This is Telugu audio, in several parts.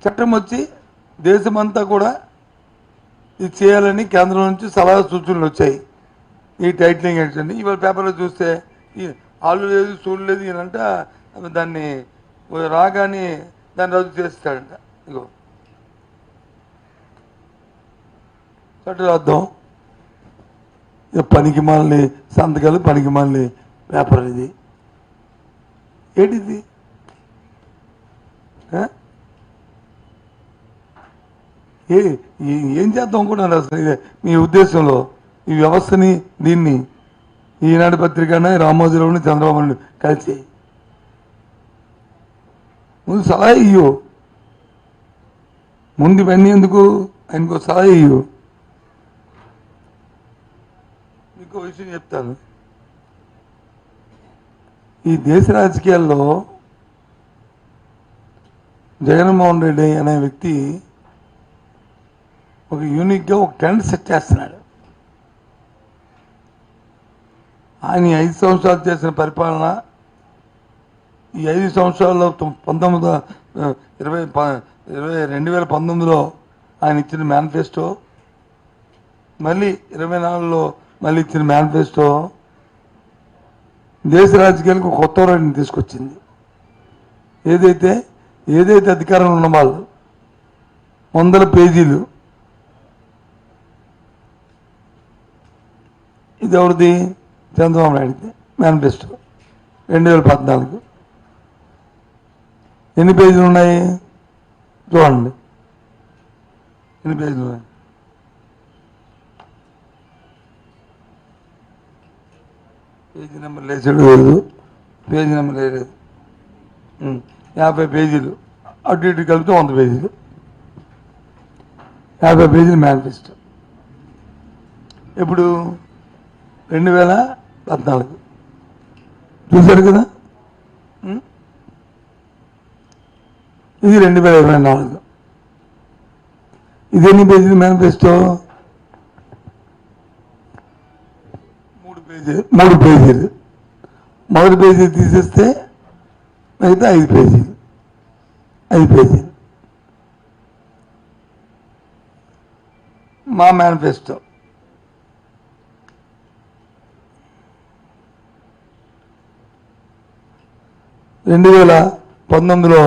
చట్టం వచ్చి దేశమంతా కూడా ఇది చేయాలని కేంద్రం నుంచి సలహా సూచనలు వచ్చాయి. ఈ టైటిలింగ్ యాక్ట్ ఇవాళ పేపర్లో చూస్తే ఆళ్ళు లేదు సూళ్ళు లేదు ఈయనంట దాన్ని రాగానే దాన్ని రద్దు చేస్తాడంట. ఇగో చట్టం పనికి మాలని సంతకాలు పనికి మాలని పేపర్ ఇది ఏంటిది? ఏం చేద్దాం అనుకుంటున్నారు అసలు మీ ఉద్దేశంలో? ఈ వ్యవస్థని దీన్ని ఈనాడు పత్రికనే రామోజీరావుని చంద్రబాబుని కలిసి ముందు సలహా ఇయ్యు, ముందు ఇవన్నీ ఎందుకు, ఆయనకు సలహా ఇయ్యు. మీకు విషయం చెప్తాను, ఈ దేశ రాజకీయాల్లో జగన్మోహన్ రెడ్డి అనే వ్యక్తి ఒక యూనిక్గా ఒక ట్రెండ్ సెట్ చేస్తున్నాడు. ఆయన 5 సంవత్సరాలు చేసిన పరిపాలన, ఈ 5 సంవత్సరాల్లో 2019లో ఆయన ఇచ్చిన మేనిఫెస్టో, మళ్ళీ 24లో మళ్ళీ ఇచ్చిన మేనిఫెస్టో దేశ రాజకీయాలకు కొత్త రైడ్ని తీసుకొచ్చింది. ఏదైతే అధికారంలో ఉన్న వాళ్ళు 100 పేజీలు, ఇది ఎవరిది? చంద్రబాబు నాయుడుది మేనిఫెస్టో 2014. ఎన్ని పేజీలు ఉన్నాయి చూడండి, ఎన్ని పేజీలు ఉన్నాయి? పేజీ నెంబర్ లేచాడు లేదు, పేజీ నెంబర్ లేదు. 50 పేజీలు, అటు ఇటు కలిపితే 100 పేజీలు, 50 పేజీలు మేనిఫెస్టో. ఇప్పుడు 2014 చూశారు కదా. ఇది 2024. ఇది ఎన్ని పేజీలు మేనిఫెస్టో? 3 పేజీలు. మొదటి పేజీ తీసేస్తే మిగతా 5 పేజీలు. మా మేనిఫెస్టో 2019లో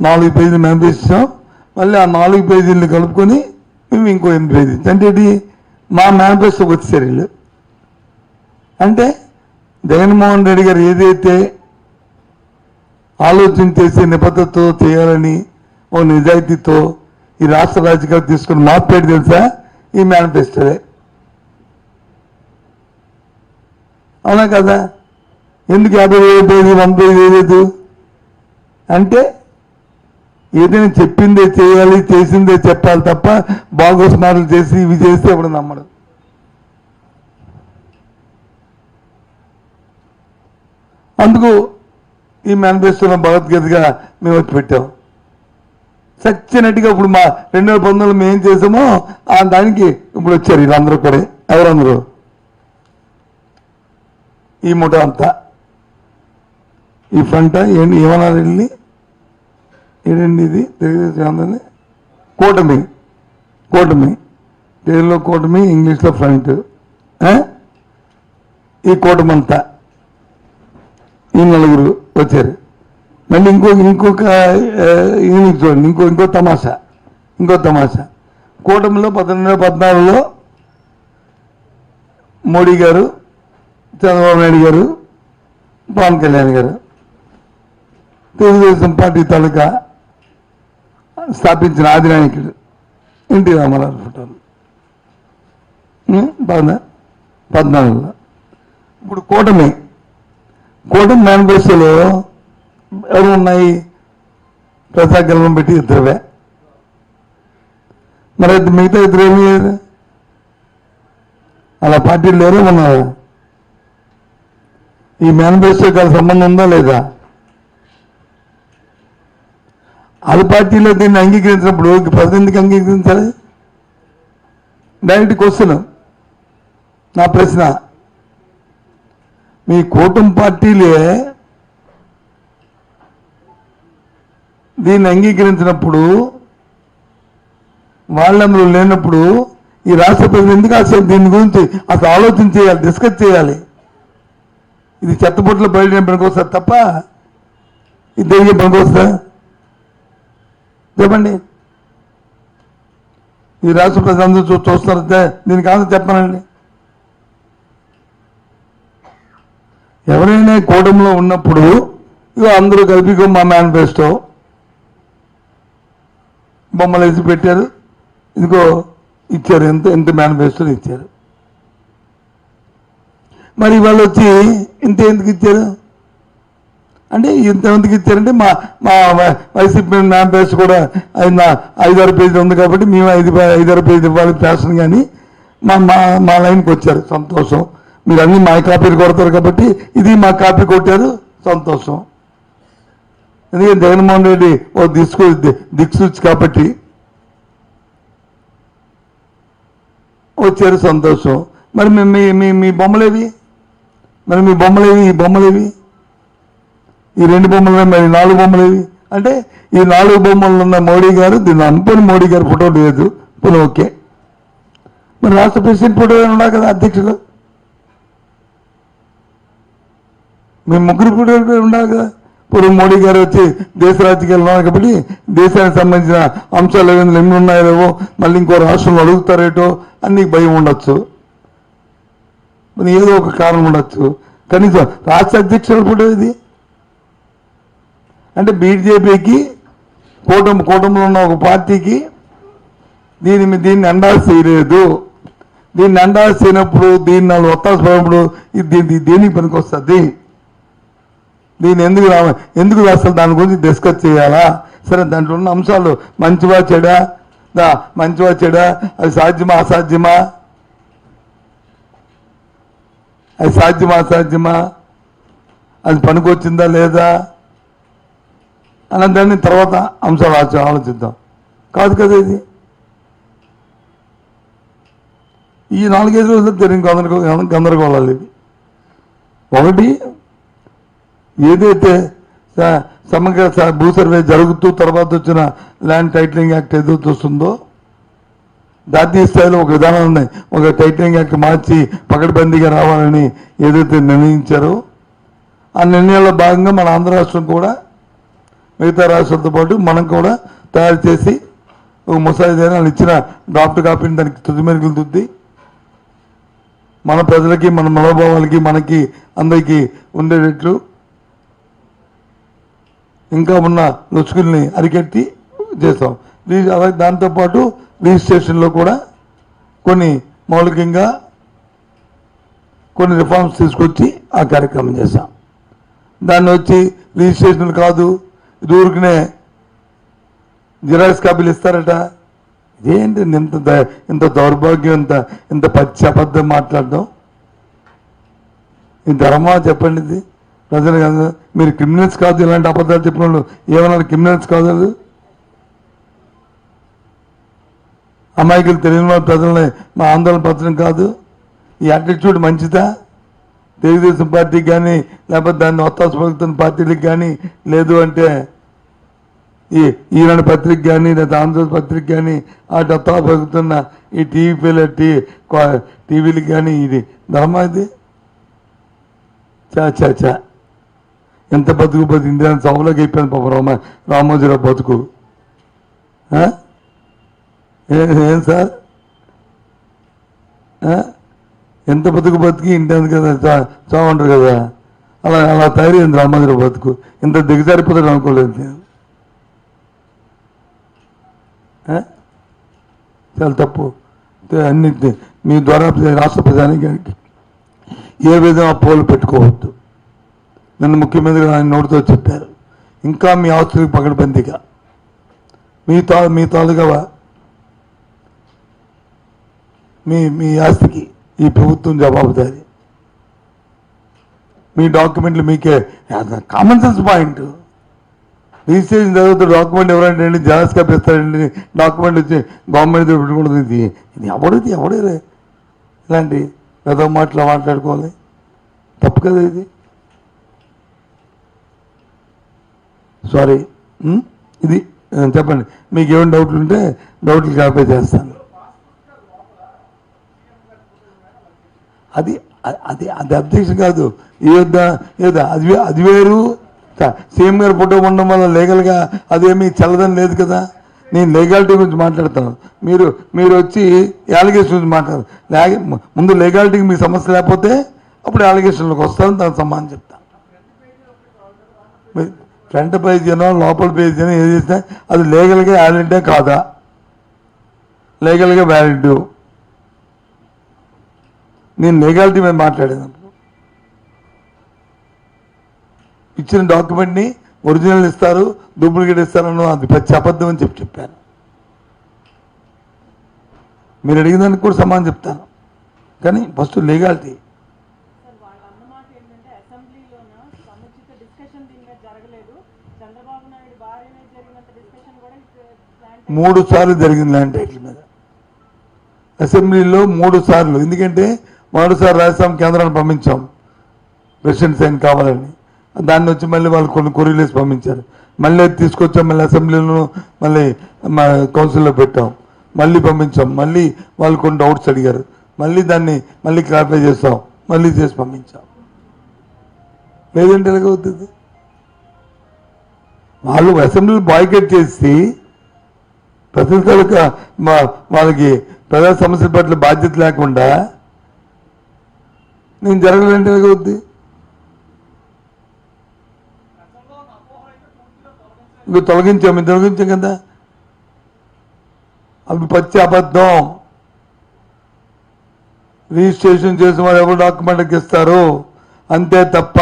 4 పేజీలు మేనిఫెస్టో, మళ్ళీ ఆ 4 పేజీలను కలుపుకొని మేము ఇంకో 8 పేజీలు. అంటే మా మేనిఫెస్టోకి వచ్చేసారు వీళ్ళు. అంటే జగన్మోహన్ రెడ్డి గారు ఏదైతే ఆలోచన చేసే నిబద్ధతతో చేయాలని ఓ నిజాయితీతో ఈ రాష్ట్ర రాజకీయాలు తీసుకుని మార్పేట తెలుసా? ఈ మేనిఫెస్టోలే. అవునా కదా? ఎందుకు 50 పేజీ 100 పేజీ వేయలేదు అంటే ఏదైనా చెప్పిందే చేయాలి, చేసిందే చెప్పాలి తప్ప బాగోస్ మాటలు చేసి ఇవి చేస్తే ఇప్పుడు నమ్మడు. అందుకు ఈ మేనిఫెస్టోలో భగవద్గీతగా మేము వచ్చి పెట్టాం. సచ్చినట్టుగా ఇప్పుడు మా 2019లో మేము ఏం చేసామో ఆ దానికి ఇప్పుడు వచ్చారు వీళ్ళందరూ కూడా. ఎవరందరూ? ఈ ముఠ అంతా, ఈ ఫ్రంట్ ఏమన్నారు వెళ్ళి ఏంటండి ఇది? తెలుగుదేశం కూటమి, తెలుగులో కూటమి, ఇంగ్లీష్లో ఫ్రంట్. ఈ కూటమి అంతా ఈ 4 వచ్చారు. మళ్ళీ ఇంకొక చూడండి, ఇంకో తమాషా. కూటమిలో 2014లో మోడీ గారు, చంద్రబాబు నాయుడు గారు, పవన్ కళ్యాణ్ గారు తెలుగుదేశం పార్టీ తాలూకా స్థాపించిన ఆదినాయకుడు ఎన్టీ రామారావు ఫోటోలు 14లో. ఇప్పుడు కూటమి మేనిఫెస్టోలో ఎవరు ఉన్నాయి? ప్రజాగల్వం పెట్టి 2. మరి మిగతా 2 ఏమి లేదు. అలా పార్టీలు లేరు ఉన్నారు. ఈ మేనిఫెస్టోకి సంబంధం ఉందా లేదా? అది పార్టీలో దీన్ని అంగీకరించినప్పుడు ప్రజెంట్కి అంగీకరించాలి? డైరెక్ట్ క్వశ్చన్, నా ప్రశ్న. మీ కూటమి పార్టీలే దీన్ని అంగీకరించినప్పుడు వాళ్ళందరూ లేనప్పుడు ఈ రాష్ట్ర ప్రజలు ఎందుకు అసలు దీని గురించి అసలు ఆలోచన చేయాలి, డిస్కస్ చేయాలి. ఇది చెత్తబుట్టలో బయట పనికొస్తుంది తప్ప ఇది దేనికి పనికొస్తుందా చెప్పండి. ఈ రాష్ట్ర ప్రజలందరూ చూస్తున్నారు, దీనికి ఆన్సర్ చెప్పానండి. ఎవరైనా కూటమిలో ఉన్నప్పుడు ఇగో అందరూ కలిపి మా మేనిఫెస్టో బొమ్మలు వేసి పెట్టారు, ఇదిగో ఇచ్చారు, ఎంత మేనిఫెస్టోలు ఇచ్చారు. మరి వాళ్ళు వచ్చి ఎందుకు ఇచ్చారు అంటే ఇంతమందికి ఇచ్చారంటే మా మా వైసీపీ మేనిఫెస్టో కూడా 5-6 పేజీలు ఉంది కాబట్టి మేము 5-6 పేజీలు ఇవ్వాలి ఫ్యాషన్, కానీ మా లైన్కి వచ్చారు, సంతోషం. మీరు అన్నీ మా కాపీలు కొడతారు కాబట్టి ఇది మా కాపీ కొట్టారు, సంతోషం. ఎందుకంటే జగన్మోహన్ రెడ్డి ఓ దిక్సూచి కాబట్టి వచ్చారు, సంతోషం. మరి మీ బొమ్మలేవి, మరి మీ బొమ్మలేవి, ఈ బొమ్మలేవి, ఈ 2 బొమ్మలు, మరి 4 బొమ్మలేవి అంటే ఈ 4 బొమ్మలు ఉన్న మోడీ గారు, దీన్ని అనుకుని మోడీ గారు ఫోటో లేదు, ఇప్పుడు ఓకే. మరి రాష్ట్ర ప్రెసిడెంట్ ఫోటో ఉన్నా కదా అధ్యక్షులు, మేము ముగ్గురు ఫోటో ఉండాలి కదా. ఇప్పుడు మోడీ గారు వచ్చి దేశ రాజకీయాలు ఉన్నారు కాబట్టి దేశానికి సంబంధించిన అంశాలు ఎన్ని ఉన్నాయో మళ్ళీ ఇంకో రాష్ట్రంలో అడుగుతారేటో అన్ని భయం ఉండొచ్చు, ఏదో ఒక కారణం ఉండొచ్చు. కనీసం రాష్ట్ర అధ్యక్షులు ఫోటో ఇది అంటే బీజేపీకి కూటమిలో ఉన్న ఒక పార్టీకి దీన్ని అండాల్సి చేయలేదు. దీన్ని అండాల్సి చేయనప్పుడు, దీన్ని వాళ్ళు ఒత్తాసపడినప్పుడు దేనికి పనికి వస్తుంది, దీన్ని ఎందుకు అసలు దాని గురించి డిస్కస్ చేయాలా? సరే, దాంట్లో ఉన్న అంశాలు మంచివా చెడా, అది సాధ్యమా అసాధ్యమా, అది సాధ్యమా అసాధ్యమా, అది పనికొచ్చిందా లేదా అన్న దాన్ని తర్వాత అంశాలు ఆలోచిద్దాం. కాదు కదా ఇది. ఈ 4-5 రోజులు తెలియని గందరగోళాలు ఇవి. ఒకటి, ఏదైతే సమగ్ర భూ సర్వే జరుగుతూ తర్వాత వచ్చిన ల్యాండ్ టైటిలింగ్ యాక్ట్ ఏదైతే వస్తుందో, జాతీయ స్థాయిలో ఒక విధానం ఉంది, ఒక టైటిలింగ్ యాక్ట్ మార్చి పకడ్బందీగా రావాలని ఏదైతే నిర్ణయించారో ఆ నిర్ణయాల్లో భాగంగా మన ఆంధ్ర రాష్ట్రం కూడా మిగతా రాష్ట్రాలతో పాటు మనం కూడా తయారు చేసి ఒక ముసాయిదాన్ని వాళ్ళు ఇచ్చిన డ్రాఫ్ట్ కాపీని దానికి తుది మెరుగులు దిద్ది మన ప్రజలకి, మన మనోభావాలకి, మనకి అందరికీ ఉండేటట్లు ఇంకా ఉన్న లొచ్చుకుల్ని అరికట్టి చేస్తాం. అలాగే దాంతోపాటు రిజిస్ట్రేషన్లో కూడా కొన్ని మౌలికంగా కొన్ని రిఫార్మ్స్ తీసుకొచ్చి ఆ కార్యక్రమం చేశాం. దాన్ని వచ్చి రిజిస్ట్రేషన్లు కాదు, ఇది ఊరికనే జిరాక్స్ కాపీలు ఇస్తారట. ఇదేంటి ఇంత దౌర్భాగ్యం, ఇంత పచ్చి అబద్ధం మాట్లాడడం, ఈ ధర్మా చెప్పండి. ఇది ప్రజలు కాదు, మీరు క్రిమినల్స్ కాదు, ఇలాంటి అబద్ధాలు చెప్పిన వాళ్ళు ఏమన్నారు, క్రిమినల్స్ కాదు, అమాయకులు తెలియని వాళ్ళ ప్రజల్ని మా ఆందోళన పరచడం కాదు. ఈ యాటిట్యూడ్ మంచిదా? తెలుగుదేశం పార్టీకి కానీ, లేకపోతే దాన్ని ఒత్తాసపడుతున్న పార్టీలకు కానీ, లేదు అంటే ఈనాడు పత్రిక కానీ, లేదా ఆంధ్రప్రదేశ్ పత్రిక కానీ, అటు ఒత్తాసపడుతున్న ఈ టీవీలకు కానీ ఇది ధర్మా? ఇది చా ఎంత బతుకు ఇండియా సౌలోకి అయిపోయింది పాపం రామోజీరావు బతుకు. ఏం సార్, ఎంత బతికి ఇంటి కదా చావంటారు కదా, అలా తయారైంది రామోజీరావు బతుకు. ఇంత దిగజారిపోతాడు అనుకోలేదు నేను. చాలా తప్పు. అన్ని మీ ద్వారా రాష్ట్ర ప్రజానికి ఏ విధంగా పోలు పెట్టుకోవద్దు. నన్ను ముఖ్యమంత్రి ఆయన నోటితో చెప్పారు, ఇంకా మీ ఆస్తులకు పకడ్బందీగా మీ తాలూకా మీ ఆస్తికి ఈ ప్రభుత్వం జవాబుదారీ. మీ డాక్యుమెంట్లు మీకే. Common sense point. రిజిస్ట్రేషన్ చదివితే డాక్యుమెంట్ ఎవరంటే జాగ్రత్త కప్పిస్తారండి, డాక్యుమెంట్ వచ్చి గవర్నమెంట్ పెట్టుకుంటుంది. ఇది ఎవడే ఇలాంటి పెద్ద మాటలు మాట్లాడుకోవాలి, తప్పు కదా ఇది. సారీ, ఇది చెప్పండి, మీకు ఏమైనా డౌట్లు ఉంటే డౌట్లు క్లారిఫై చేస్తాను. అది అది అది అబ్జెక్షన్ కాదు. ఏదో అది వేరు. సీఎం గారు ఫోటో ఉండడం వల్ల లీగల్గా అదేమీ చల్లదని లేదు కదా. నేను లీగాలిటీ గురించి మాట్లాడతాను, మీరు వచ్చి యాలిగేషన్ గురించి మాట్లాడతారు. ముందు లీగాలిటీకి మీకు సమస్య లేకపోతే అప్పుడు యాలిగేషన్లోకి వస్తాను, దానికి సమాధానం చెప్తాను. ఫ్రంట్ పేజ్ అయినా లోపల పేజ్ అయినా ఏది చేసినా అది లీగల్గా వ్యాలిడే కాదా? లీగల్గా వ్యాలిడ్. నేను లీగాలిటీ మీద మాట్లాడేటప్పుడు ఇచ్చిన డాక్యుమెంట్ని ఒరిజినల్ ఇస్తారు, డూప్లికేట్ ఇస్తారన్న అది పచ్చి అబద్ధం అని చెప్పాను. మీరు అడిగిన దానికి కూడా సమాధానం చెప్తాను, కానీ ఫస్ట్ లీగాలిటీ. మూడు సార్లు జరిగింది ల్యాండ్ టైటిల్ మీద అసెంబ్లీలో 3 సార్లు. ఎందుకంటే మొదటిసారి రాజస్థాన్ కేంద్రాన్ని పంపించాం ప్రెసిడెంట్ సైన్ కావాలని, దాన్ని వచ్చి మళ్ళీ వాళ్ళు కొన్ని కొరియలేసి పంపించారు. మళ్ళీ తీసుకొచ్చాం, మళ్ళీ అసెంబ్లీలో మళ్ళీ మా కౌన్సిల్లో పెట్టాం, మళ్ళీ పంపించాం, మళ్ళీ వాళ్ళు కొన్ని డౌట్స్ అడిగారు, మళ్ళీ దాన్ని మళ్ళీ క్లారిఫై చేస్తాం, మళ్ళీ చేసి పంపించాం. లేదంటే ఎలాగవుతుంది? వాళ్ళు అసెంబ్లీలో బాయ్కట్ చేసి ప్రతినిధులకు వాళ్ళకి ప్రజా సమస్యల పట్ల బాధ్యత లేకుండా నేను జరగలేంటే ఎలాగవుద్ది? ఇంకో తొలగించాం కదా, అవి పచ్చి అబద్ధం. రిజిస్ట్రేషన్ చేసిన వాళ్ళు ఎవరు డాక్యుమెంట్కి ఇస్తారు అంతే తప్ప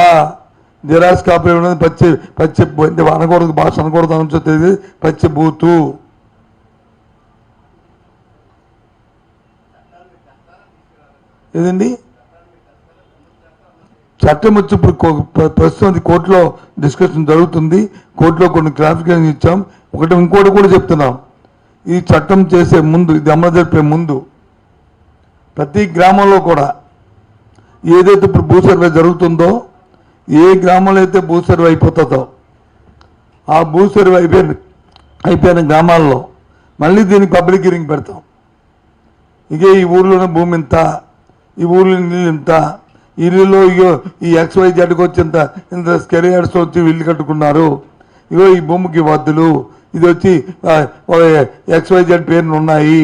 జిరాక్స్ కాపీ ఉన్నది పచ్చి పచ్చి అనకూడదు, భాష అనకూడదు అనుకుంటుంది, పచ్చి బూతు. ఏదండి చట్టం వచ్చి ఇప్పుడు ప్రస్తుతం కోర్టులో డిస్కషన్ జరుగుతుంది, కోర్టులో కొన్ని క్లారిఫికేషన్ ఇచ్చాం. ఇంకోటి కూడా చెప్తున్నాం, ఈ చట్టం చేసే ముందు, ఇది అమలు జరిపే ముందు ప్రతి గ్రామంలో కూడా ఏదైతే ఇప్పుడు భూ సర్వే జరుగుతుందో, ఏ గ్రామంలో అయితే భూ సర్వే అయిపోతుందో ఆ భూ సర్వే అయిపోయిన గ్రామాల్లో మళ్ళీ దీనికి పబ్లిక్ హియరింగ్ పెడతాం. ఇకే ఈ ఊర్లోనే భూమి ఇంత, ఈ ఊర్లో నీళ్ళు ఇంత, ఇల్లులో ఇగో ఈ XYZకి వచ్చి ఇంత స్కెరియార్స్ వచ్చి ఇల్లు కట్టుకున్నారు, ఇగో ఈ భూమికి వద్దులు, ఇది వచ్చి XYZ పేర్లు ఉన్నాయి,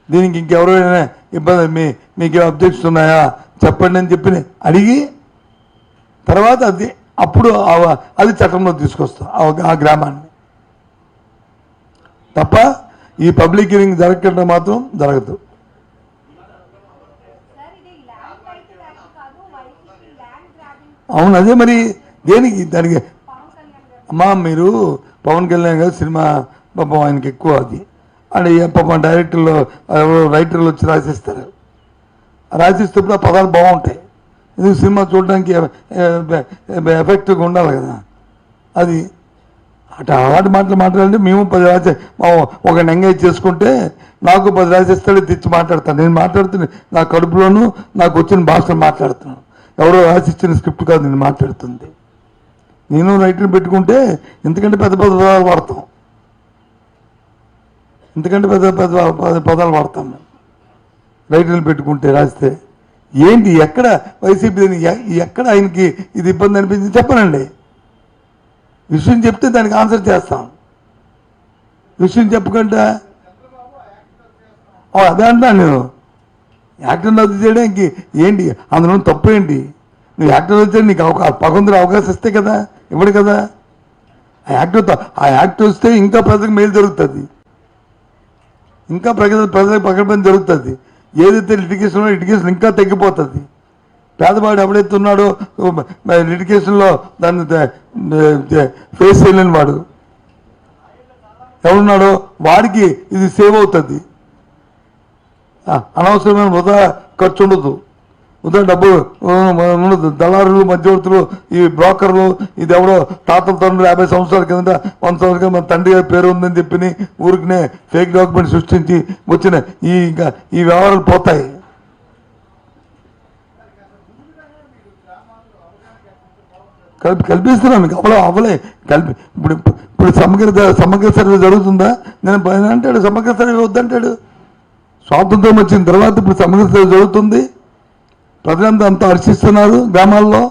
దీనికి ఇంకెవరైనా ఇబ్బంది మీకు అబ్జెక్షన్స్ ఉన్నాయా చెప్పండి అని చెప్పి అడిగి తర్వాత అప్పుడు అది చట్టంలో తీసుకొస్తాం ఆ గ్రామాన్ని. తప్ప ఈ పబ్లిక్ హియరింగ్ జరగకుండా మాత్రం జరగదు. అవును, అదే మరి దేనికి దానికి అమ్మా మీరు పవన్ కళ్యాణ్ గారు సినిమా పాపం ఆయనకి ఎక్కువ అది అంటే పాపం డైరెక్టర్లు రైటర్లు వచ్చి రాసిస్తారు, రాసిస్తేప్పుడు ఆ పదాలు బాగుంటాయి, ఇది సినిమా చూడడానికి ఎఫెక్టివ్గా ఉండాలి కదా. అది అలాంటి మాటలు మాట్లాడాలంటే మేము 10 రాసి ఒకరిని ఎంగేజ్ చేసుకుంటే నాకు 10 రాసిస్తాడు, తెచ్చి మాట్లాడతాను. నేను మాట్లాడుతున్నా నా కడుపులోనూ నాకు వచ్చిన భాషను మాట్లాడుతున్నాను, ఎవరో రాసిచ్చిన స్క్రిప్ట్ కాదు నేను మాట్లాడుతుంది. నేను రైటర్ని పెట్టుకుంటే ఇంతకంటే పెద్ద పెద్ద పదాలు వాడతాం, ఇంతకంటే పెద్ద పెద్ద పదాలు వాడతాం మేము రైటర్లు పెట్టుకుంటే రాస్తే. ఏంటి ఎక్కడ వైసీపీ ఎక్కడ ఆయనకి ఇది ఇబ్బంది అనిపించింది చెప్పనండి, విషయం చెప్తే దానికి ఆన్సర్ చేస్తాం. విషయం చెప్పకుండా అదే అంటాను నేను, యాక్టర్ రద్దు చేయడానికి ఏంటి అందులో తప్పు ఏంటి? నువ్వు యాక్టర్ వచ్చే నీకు పగొందరు అవకాశం ఇస్తే కదా, ఇవ్వడు కదా. ఆ యాక్టర్ వస్తే ఇంకా ప్రజలకు మేలు జరుగుతుంది, ఇంకా ప్రజలకు పగడపని జరుగుతుంది. ఏదైతే లిటిగేషన్ ఇంకా తగ్గిపోతుంది. పేదవాడు ఎవడైతే ఉన్నాడో లిటిగేషన్లో దాన్ని ఫేస్ చేయలేని వాడు ఎవడున్నాడో వాడికి ఇది సేవ్ అవుతుంది. అనవసరమైన వృధా ఖర్చు ఉండదు, వృధా డబ్బు ఉండదు. దళారులు, మధ్యవర్తులు, ఈ బ్రోకర్లు, ఇది ఎవడో తాతల తండ్రులు 50 సంవత్సరాల కింద 100 సంవత్సరాల కింద మన తండ్రి గారి పేరు ఉందని చెప్పి ఊరికినే ఫేక్ డాక్యుమెంట్ సృష్టించి వచ్చిన ఈ వ్యవహారాలు పోతాయి. కల్పిస్తున్నాను మీకు అవలే ఇప్పుడు ఇప్పుడు సమగ్ర సర్వే జరుగుతుందా? నేను పైన అంటాడు సమగ్ర సర్వే వద్దంటాడు. స్వాతంత్రం వచ్చిన తర్వాత ఇప్పుడు సమగ్ర సర్వే జరుగుతుంది. ప్రజలంతా అంతా హర్షిస్తున్నారు. గ్రామాల్లో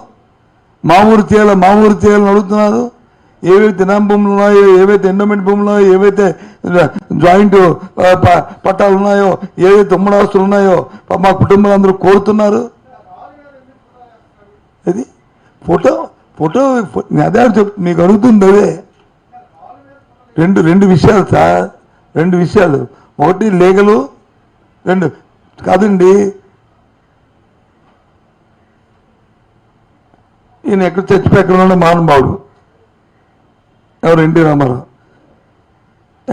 మా ఊరు చేయాలని అడుగుతున్నారు. ఏవైతే ఇనాం భూములు ఉన్నాయో, ఏవైతే ఎండోమెంట్ భూములు ఉన్నాయో, ఏవైతే జాయింట్ పట్టాలు ఉన్నాయో, ఏవైతే ఉమ్మడి ఆస్తులు ఉన్నాయో మా కుటుంబాలు అందరూ కోరుతున్నారు. అది ఫోటో అదే మీకు అడుగుతుంది. అదే రెండు విషయాలు సార్, రెండు విషయాలు. ఒకటి లీగలు, రెండు కాదండి. ఈయన ఎక్కడ చచ్చిపోయి ఎక్కడ ఉన్న మహానుభావుడు ఎవరు? ఎన్టీ రామారావు.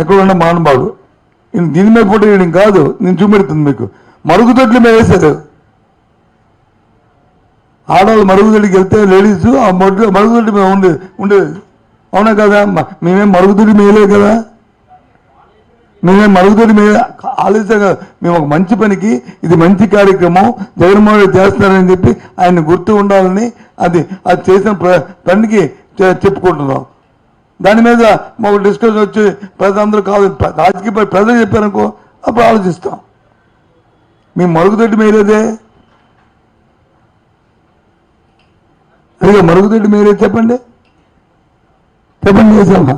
ఎక్కడ ఉన్న మహానుభావుడు. ఈయన దీని మీద ఫోటో వేయడం కాదు, నేను చూపెడుతుంది మీకు. మరుగుదొడ్లు మీద వేశారు. ఆడవాళ్ళు మరుగుదొడ్డికి వెళ్తే లేడీస్ ఆ మరుగుదొడ్డి మీద ఉండేది. అవునా కదా? మేమేం మరుగుదొడ్డి మేయలేదు కదా. మేమేం మరుగుదొడ్డి మీద ఆలోచన. మేము ఒక మంచి పనికి, ఇది మంచి కార్యక్రమం జగన్మోహన్ రెడ్డి చేస్తున్నారని చెప్పి ఆయన గుర్తు ఉండాలని అది చేసిన పనికి చెప్పుకుంటున్నాం. దాని మీద మాకు డిస్కషన్ వచ్చి ప్రజలందరూ కాదు, రాజకీయ ప్రజలు చెప్పారనుకో అప్పుడు ఆలోచిస్తాం. మేము మరుగుదొడ్డి మేయలేదే. అదిగా మరుగుదొడ్డి మేయలేదు చెప్పండి చేసామా?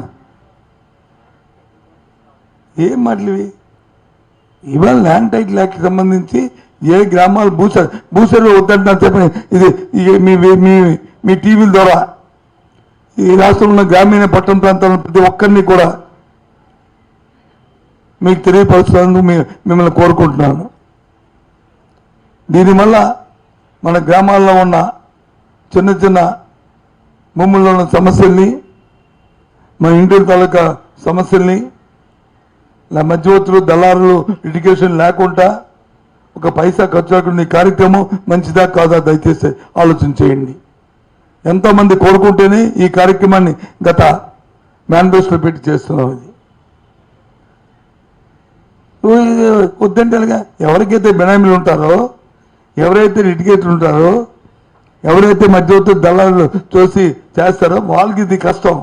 ఏం మాటలు ఇవి? ఇవాళ ల్యాండ్ టైటిల్ యాక్ట్కి సంబంధించి ఏ గ్రామాలు భూసర్వే వద్దంటున్నారు చెప్పండి. ఇది మీ టీవీల ద్వారా ఈ రాష్ట్రంలో ఉన్న గ్రామీణ పట్టణ ప్రాంతాలను ప్రతి ఒక్కరిని కూడా మీకు తెలియపరచాలని మిమ్మల్ని కోరుకుంటున్నాను. దీనివల్ల మన గ్రామాల్లో ఉన్న చిన్న చిన్న భూముల్లో ఉన్న సమస్యల్ని, మన ఇంటి తాలూకా సమస్యల్ని, మధ్యవర్తులు దళారులు ఎడ్యుకేషన్ లేకుండా ఒక పైసా ఖర్చు లేకుండా ఈ కార్యక్రమం మంచిదా కాదా దయచేసి ఆలోచన చేయండి. ఎంతోమంది కోరుకుంటేనే ఈ కార్యక్రమాన్ని గత మేనిఫెస్టోలో పెట్టి చేస్తున్నాం. ఇది వద్దంటేగా ఎవరికైతే బెనామీలు ఉంటారో, ఎవరైతే లిటిగేటర్లు ఉంటారో, ఎవరైతే మధ్యవర్తులు దళారులు చూసి చేస్తారో వాళ్ళకి ఇది కష్టం.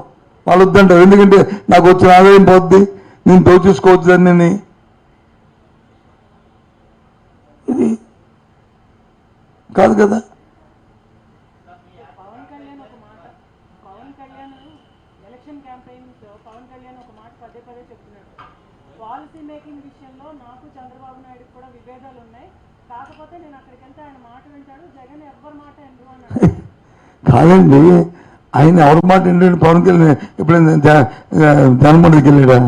వాళ్ళు వద్దంటారు. ఎందుకంటే నాకు వచ్చిన ఆదాయం పోద్ది, నేను దోచేసుకోవచ్చు దాన్ని. ఇది కాదు కదా. పాలసీ మేకింగ్ విషయంలో నాకు చంద్రబాబు నాయుడు కూడా విభేదాలు ఉన్నాయి. కాకపోతే నేను అక్కడికి వెళ్తే ఆయన మాట వింటాడు, జగన్ ఎవరి మాట ఎందుకు అన్నాడు. కాదండి, ఆయన ఎవరి మాట ఏంటంటే పవన్ కళ్యాణ్ ఎప్పుడైనా జగన్మోహన్కి వెళ్ళాడా?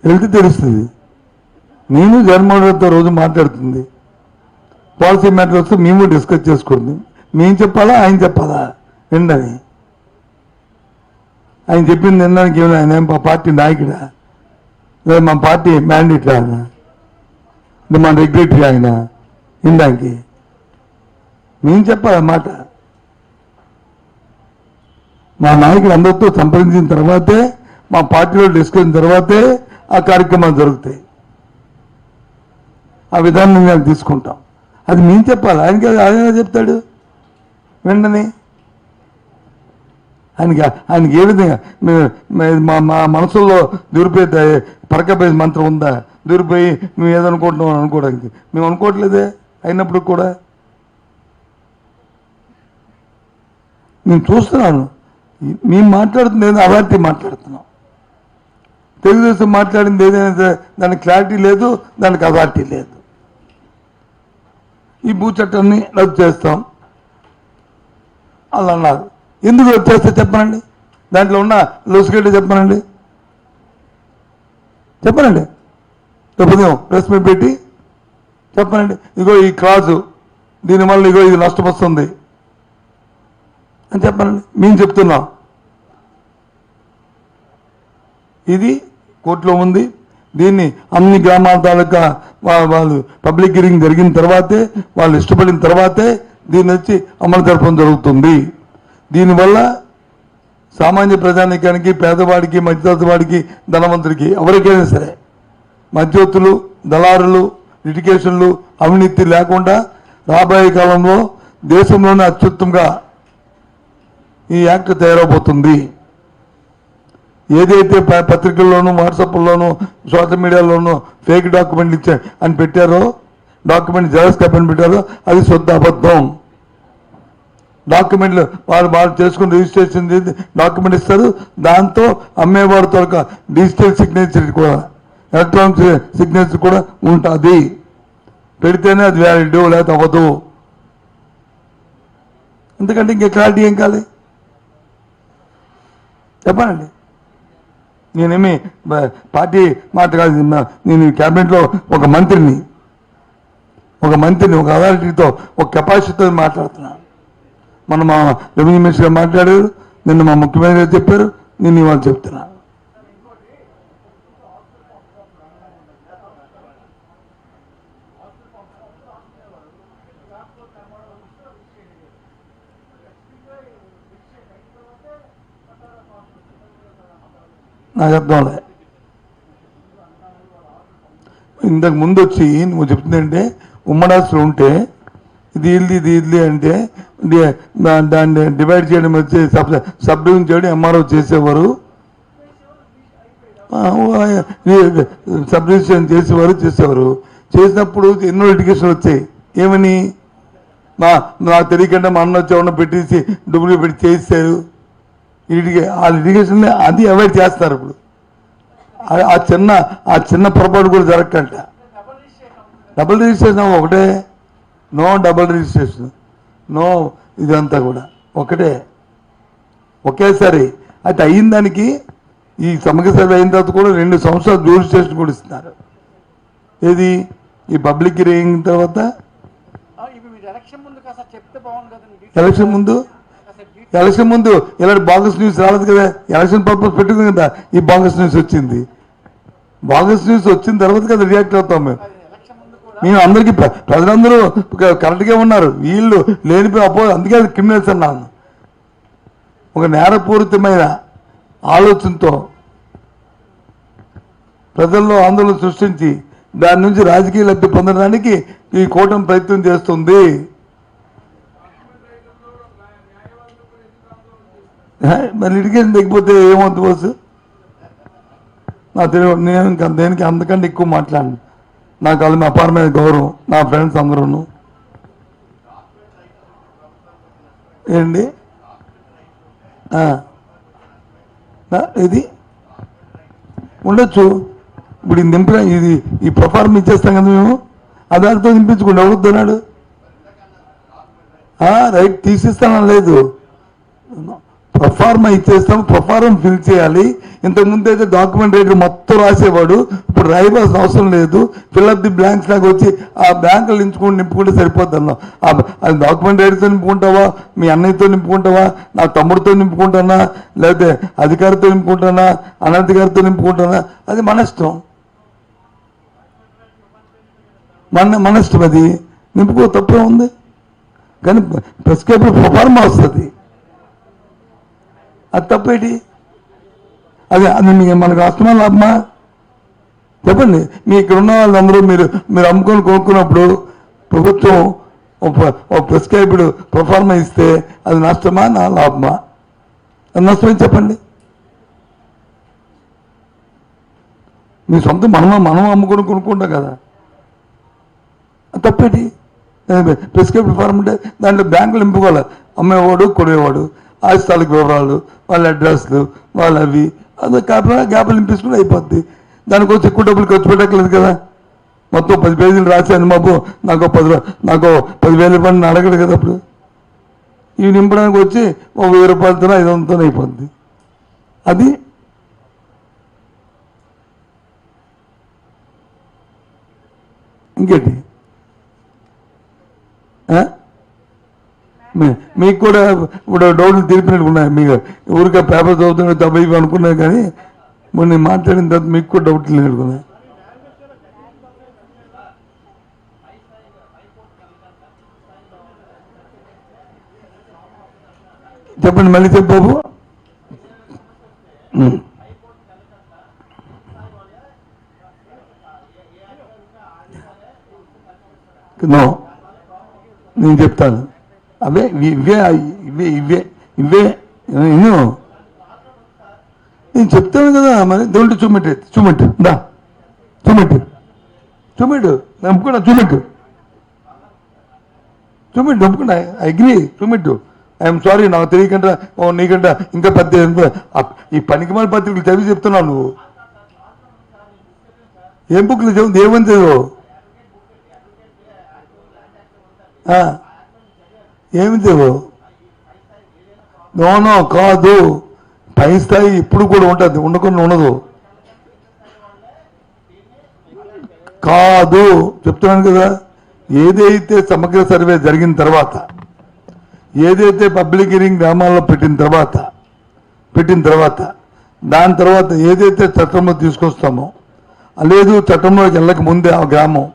వెళ్తే తెలుస్తుంది. నేను జగన్మోహన్ రెడ్డితో రోజు మాట్లాడుతుంది. పాలసీ మ్యాటర్ వస్తే మేము డిస్కస్ చేసుకుంది. మేము చెప్పాలా ఆయన చెప్పాలా? వినని ఆయన చెప్పింది వినడానికి ఏమైనా ఆయన మా పార్టీ నాయకుడా? లేదా మా పార్టీ మ్యాండేట్ ఆయన, మన రెగ్యులేటరీ ఆయన వినడానికి? మేము చెప్పాలి మాట. మా నాయకులు అందరితో సంప్రదించిన తర్వాతే, మా పార్టీలో డిస్కషన్ తర్వాతే ఆ కార్యక్రమాలు జరుగుతాయి. ఆ విధానం మేము తీసుకుంటాం. అది మేము చెప్పాలి. ఆయన చెప్తాడు వెంటనే. ఆయనకి ఏ విధంగా మా మనసుల్లో దూరిపోయి పరకపై మంత్రం ఉందా? దూరిపోయి మేము ఏదనుకుంటున్నాం అనుకోవడానికి మేము అనుకోవట్లేదే. అయినప్పుడు కూడా నేను చూస్తున్నాను. మేము మాట్లాడుతుంది ఏదో అవార్టీ మాట్లాడుతున్నాం. తెలుగుదేశం మాట్లాడింది ఏదైనా దానికి క్లారిటీ లేదు, దానికి అథారిటీ లేదు. ఈ భూ చట్టాన్ని రద్దు చేస్తాం అలా అన్నారు. ఎందుకు రద్దు చేస్తే చెప్పనండి. దాంట్లో ఉన్న లొసుగడ్డ చెప్పనండి. ఉదయం ప్రెస్ మీట్ పెట్టి చెప్పనండి. ఇగో ఈ క్లాజు దీనివల్ల ఇగో ఇది నష్టం వస్తుంది అని చెప్పనండి. మేము చెప్తున్నాం. ఇది కోర్టులో ఉంది. దీన్ని అన్ని గ్రామాల తాలూకా వాళ్ళు పబ్లిక్ హియరింగ్ జరిగిన తర్వాతే, వాళ్ళు ఇష్టపడిన తర్వాతే దీన్ని వచ్చి అమలు జరపడం జరుగుతుంది. దీనివల్ల సామాన్య ప్రజానికానికి, పేదవాడికి, మధ్యతరగతి వాడికి, ధనవంతుడికి ఎవరికైనా సరే మధ్యవర్తులు, దళారులు, లిటిగేషన్లు, అవినీతి లేకుండా రాబోయే కాలంలో దేశంలోనే అత్యుత్తమంగా ఈ యాక్ట్ తయారవబోతుంది. ఏదైతే పత్రికల్లోనూ వాట్సాప్లోనూ సోషల్ మీడియాలోనూ ఫేక్ డాక్యుమెంట్ ఇచ్చా అని పెట్టారో, డాక్యుమెంట్ జెరాక్స్ కాపీని పెట్టారో అది శుద్ధ అబద్ధం. డాక్యుమెంట్లు వాళ్ళు చేసుకుని రిజిస్ట్రేషన్ చేసి డాక్యుమెంట్ ఇస్తారు. దాంతో అమ్మేవాడు త్వరగా డిజిటల్ సిగ్నేచర్ కూడా, ఎలక్ట్రానిక్ సిగ్నేచర్ కూడా ఉంటుంది. పెడితేనే అది వ్యాలిడ్, లేకపోతే అవ్వదు. ఎందుకంటే ఇంకా క్లారిటీ ఏం కాదు చెప్పానండి. నేనేమి పార్టీ మాట కాదు, నేను క్యాబినెట్లో ఒక మంత్రిని, ఒక అథారిటీతో, ఒక కెపాసిటీతో మాట్లాడుతున్నాను. మన మా రెవెన్యూ మినిస్టర్ గారు మాట్లాడారు, నిన్న మా ముఖ్యమంత్రి గారు చెప్పారు, నేను ఇవాళ చెప్తున్నాను. నాకు అర్థం లే. ఇంతకు ముందు వచ్చి నువ్వు చెప్తుందంటే ఉమ్మడాస్తులు ఉంటే ఇది ఇల్లు అంటే దాన్ని డివైడ్ చేయడం వచ్చి సబ్ డివిజన్ చేయడం ఎంఆర్ఓ చేసేవారు, సబ్ డివిజన్ చేసేవారు. చేసినప్పుడు ఎన్నో లిటిగేషన్ వచ్చాయి. ఏమని నాకు తెలియకుండా మా అన్న వచ్చి పెట్టేసి డబ్బులు పెట్టి చేయిస్తారు. ఆ లిటిగేషన్ అది అవాయిడ్ చేస్తారు. ఇప్పుడు ఆ చిన్న పొరపాటు కూడా జరగకంట. డబుల్ రిజిస్ట్రేషన్ ఒకటే, నో డబుల్ రిజిస్ట్రేషన్, నో ఇదంతా కూడా ఒకటే, ఒకేసారి. అయితే అయిన దానికి ఈ సమగ్ర సర్వే అయిన తర్వాత కూడా 2 సంవత్సరాలు రిజిస్ట్రేషన్ కూడా ఇస్తున్నారు. ఏది ఈ పబ్లిక్ అయిన తర్వాత ఎలక్షన్ ముందు ఇలాంటి బాగస్ న్యూస్ రాలేదు కదా. ఎలక్షన్ పర్పస్ పెట్టుకుంది కదా ఈ బాగస్ న్యూస్ వచ్చింది. బాగస్ న్యూస్ వచ్చిన తర్వాత కదా రియాక్ట్ అవుతాం మేము అందరికీ. ప్రజలందరూ కరెక్ట్గా ఉన్నారు, వీళ్ళు లేనిపోయి అందుకే క్రిమినల్స్ అన్నాను. ఒక నేరపూరితమైన ఆలోచనతో ప్రజల్లో ఆందోళన సృష్టించి దాని నుంచి రాజకీయ లబ్ధి పొందడానికి ఈ కూటమి ప్రయత్నం చేస్తుంది. మరి లిటిగేషన్ తగ్గిపోతే ఏమవుతుంది బాసు? నేను దేనికి అంతకంటే ఎక్కువ మాట్లాడను. నాకు వాళ్ళ మా అపారమైన గౌరవం, నా ఫ్రెండ్స్ అందరూ. ఏంటి ఇది ఉండొచ్చు. ఇప్పుడు ఇది ఈ ప్రొఫార్మ్ ఇచ్చేస్తాం కదా మేము, ఆధార్తో నింపించుకోండి. ఎవరుతున్నాడు రైట్ తీసిస్తానో లేదు, ప్రొఫార్మా ఇచ్చేస్తాం. ప్రొఫార్మ్ ఫిల్ చేయాలి. ఇంతకుముందు అయితే డాక్యుమెంట్ రైటర్ మొత్తం రాసేవాడు, ఇప్పుడు రాయవలసిన అవసరం లేదు. ఫిల్అప్ ది బ్లాంక్స్ లాగా వచ్చి ఆ బ్యాంకులు నింపుకుంటే సరిపోద్ది అన్నాం. అది డాక్యుమెంట్ రైటర్తో నింపుకుంటావా, మీ అన్నయ్యతో నింపుకుంటావా, నా తమ్ముడితో నింపుకుంటానా, లేకపోతే అధికారితో నింపుకుంటానా, అనధికారితో నింపుకుంటానా, అది మన ఇష్టం. మన ఇష్టం, అది నింపుకో, తప్పే ఉంది. కానీ ప్రిస్క్రైబ్ ప్రొఫార్మా వస్తుంది, అది తప్పేటి? అది మనకు అష్టమా లాభమా చెప్పండి. మీ ఇక్కడ ఉన్న వాళ్ళందరూ మీరు అమ్ముకొని కొనుక్కున్నప్పుడు ప్రభుత్వం ఒక ప్రిస్క్రైబ్డ్ ప్రొఫార్మా ఇస్తే అది నష్టమా నా లాభమా? అది నష్టమే చెప్పండి. మీ సొంత మనం అమ్ముకొని కొనుక్కుంటాం కదా, తప్పేటి? ప్రిస్క్రైబ్డ్ ఫార్మ్ అంటే దాంట్లో బ్యాంకులు నింపుకోవాలి, అమ్మేవాడు కొనేవాడు, ఆస్థాలకు వివరాలు, వాళ్ళ అడ్రస్లు, వాళ్ళ అవి అది గ్యాప్లు నింపించుకుని అయిపోద్ది. దానికోసం ఎక్కువ డబ్బులు ఖర్చు పెట్టక్కలేదు కదా. మొత్తం 10 పేజీలు రాశాను బాబు, నాకు 10,000 రూపాయలు అడగడు కదా. అప్పుడు ఇవి నింపడానికి వచ్చి ఒక 1000 రూపాయలతో 500తో అయిపోద్ది. అది ఇంకేంటి? మీకు కూడా ఇప్పుడు డౌట్లు తెలిపినట్టు ఉన్నాయి. మీకు ఊరికే పేపర్ చదువుతున్నా తప్ప ఇవి అనుకున్నాయి, కానీ నేను మాట్లాడిన తర్వాత మీకు కూడా డౌట్లు నేర్చుకున్నాయి. చెప్పండి, మళ్ళీ చెప్పు బాబు. నో, నేను చెప్తాను. అవే ఇవే ఇవే ఇవే ఇవే ఇನ್ನು నేను చెప్తాను కదా మరి దొంటి చూమెట్టు దా చూమెట్టు నమ్ముకున్నా చూమెట్టు నమ్ముకున్నా ఐ అగ్రీ చూమెట్టు ఐఎమ్ సారీ నాకు తెలియకుండా నీకంటే ఇంకా పెద్ద ఈ పనికిమాల పత్రికలు చదివి చెప్తున్నావు నువ్వు ఏం బుక్లు చదువు ఏమని చదువు ఏమి చదువు నో కాదు పై స్థాయి ఇప్పుడు కూడా ఉంటుంది ఉండకుండా ఉండదు కాదు చెప్తున్నాను కదా ఏదైతే సమగ్ర సర్వే జరిగిన తర్వాత ఏదైతే పబ్లిక్ హియరింగ్ గ్రామాల్లో పెట్టిన తర్వాత దాని తర్వాత ఏదైతే చట్టంలో తీసుకొస్తామో లేదు చట్టంలోకి వెళ్ళక ముందే ఆ గ్రామం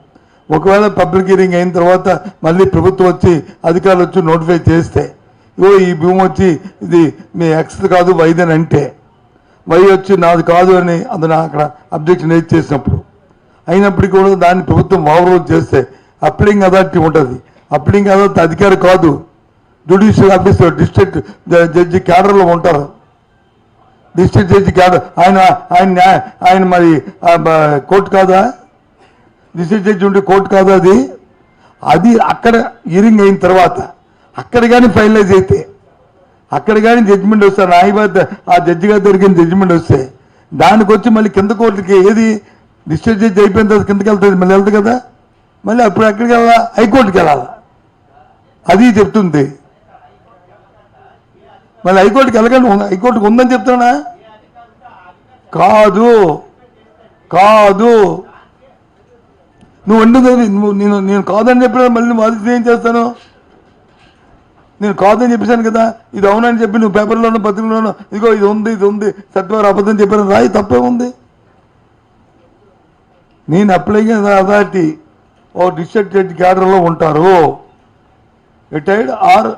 ఒకవేళ పబ్లిక్ హియరింగ్ అయిన తర్వాత మళ్ళీ ప్రభుత్వం వచ్చి అధికారులు వచ్చి నోటిఫై చేస్తే ఈ భూమి వచ్చి ఇది మీ ఎక్స్ కాదు వైదని అంటే వై వచ్చి నాది కాదు అని అతను అక్కడ అబ్జెక్షన్ రేజ్ చేసినప్పుడు అయినప్పటికీ కూడా దాన్ని ప్రభుత్వం ఓవర్లోడ్ చేస్తే అప్లింగ్ అథారిటీ ఉంటుంది అప్లింగ్ అథారిటీ అధికారి కాదు జ్యుడిషియల్ ఆఫీసర్ డిస్ట్రిక్ట్ జడ్జి క్యాడర్లో ఉంటారు డిస్ట్రిక్ట్ జడ్జి క్యాడర్ ఆయన మరి కోర్టు కాదా డిస్ట్రిక్ట్ జడ్జి ఉంటే కోర్టు కాదా అది అక్కడ హియరింగ్ అయిన తర్వాత అక్కడ కానీ ఫైనలైజ్ అయితే అక్కడ కానీ జడ్జిమెంట్ వస్తే ఆ జడ్జి గారి దొరికిన జడ్జిమెంట్ వస్తే దానికి వచ్చి మళ్ళీ కింద కోర్టుకి ఏది డిస్ట్రిక్ట్ జడ్జి అయిపోయిన తర్వాత కిందకి వెళ్తుంది మళ్ళీ వెళ్తుంది కదా మళ్ళీ అప్పుడు ఎక్కడికి వెళ్ళాలా హైకోర్టుకి వెళ్ళాలా అది చెప్తుంది మళ్ళీ హైకోర్టుకి వెళ్ళకండి హైకోర్టుకి ఉందని చెప్తున్నా కాదు నువ్వు వండుతుంది నేను కాదని చెప్పిన మళ్ళీ నువ్వు వాదిస్తే ఏం చేస్తాను నేను కాదని చెప్పేశాను కదా ఇది అవునని చెప్పి నువ్వు పేపర్లోనో పత్రికలోనో ఇదిగో ఇది ఉంది సత్యవారు అబద్ధం చెప్పాను రాయి తప్పే ఉంది నేను అప్లై అథారిటీ డిస్ట్రిక్ట్ జడ్జి క్యాడర్లో ఉంటారు రిటైర్డ్ ఆర్